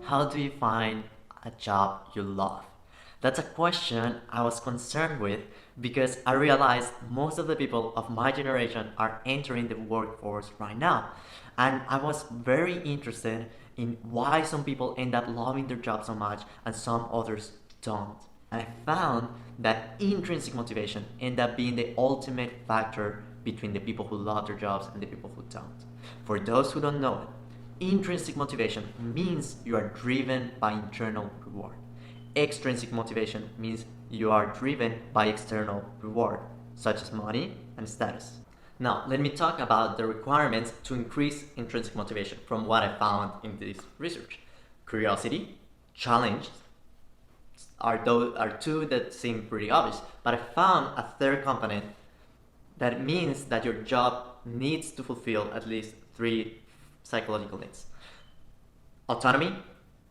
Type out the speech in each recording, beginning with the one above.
How do you find a job you love? That's a question I was concerned with because I realized most of the people of my generation are entering the workforce right now. And I was very interested in why some people end up loving their job so much and some others don't. And I found that intrinsic motivation ended up being the ultimate factor between the people who love their jobs and the people who don't. For those who don't know it, intrinsic motivation means you are driven by internal reward. Extrinsic motivation means you are driven by external reward, such as money and status. Now, let me talk about the requirements to increase intrinsic motivation from what I found in this research. Curiosity, challenge, are two that seem pretty obvious, but I found a third component that means that your job needs to fulfill at least three psychological needs: autonomy,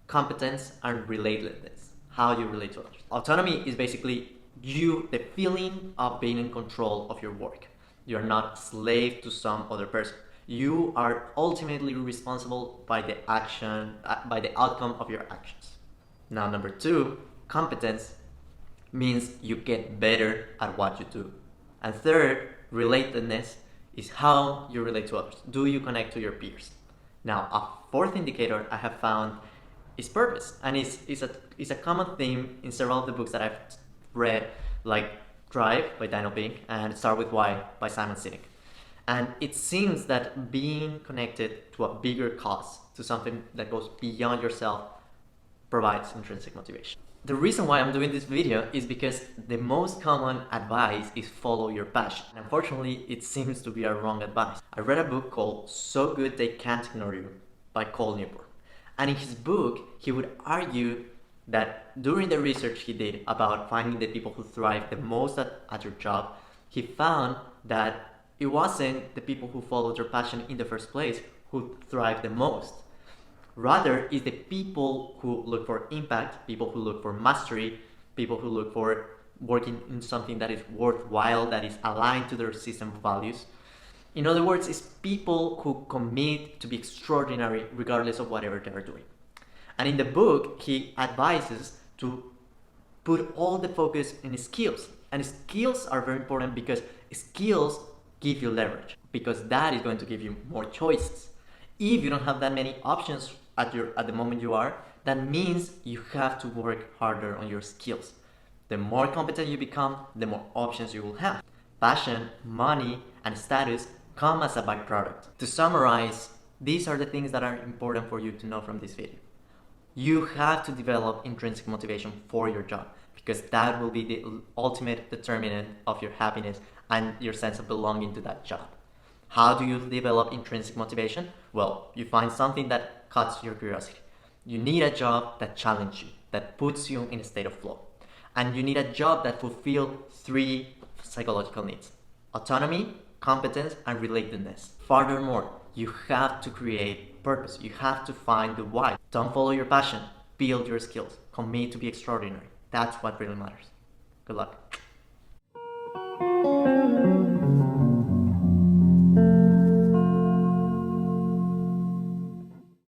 competence, and relatedness. How you relate to others. Autonomy is basically the feeling of being in control of your work. You're not a slave to some other person. You are ultimately responsible by the outcome of your actions. Now, number two, competence means you get better at what you do. And third, relatedness is how you relate to others. Do you connect to your peers? Now, a fourth indicator I have found is purpose, and it's a common theme in several of the books that I've read, like Drive by Daniel Pink and Start With Why by Simon Sinek. And it seems that being connected to a bigger cause, to something that goes beyond yourself, provides intrinsic motivation. The reason why I'm doing this video is because the most common advice is follow your passion. And unfortunately, it seems to be a wrong advice. I read a book called So Good They Can't Ignore You by Newport. And in his book, he would argue that during the research he did about finding the people who thrive the most at your job, he found that it wasn't the people who followed their passion in the first place who thrive the most. Rather, it's the people who look for impact, people who look for mastery, people who look for working in something that is worthwhile, that is aligned to their system of values. In other words, it's people who commit to be extraordinary regardless of whatever they are doing. And in the book, he advises to put all the focus in skills. And skills are very important because skills give you leverage, because that is going to give you more choices. If you don't have that many options at the moment you are, that means you have to work harder on your skills. The more competent you become, the more options you will have. Passion, money, and status come as a byproduct. To summarize, these are the things that are important for you to know from this video. You have to develop intrinsic motivation for your job, because that will be the ultimate determinant of your happiness and your sense of belonging to that job. How do you develop intrinsic motivation? Well, you find something that cuts your curiosity. You need a job that challenges you, that puts you in a state of flow. And you need a job that fulfills three psychological needs: autonomy, competence, and relatedness. Furthermore, you have to create purpose. You have to find the why. Don't follow your passion. Build your skills. Commit to be extraordinary. That's what really matters. Good luck.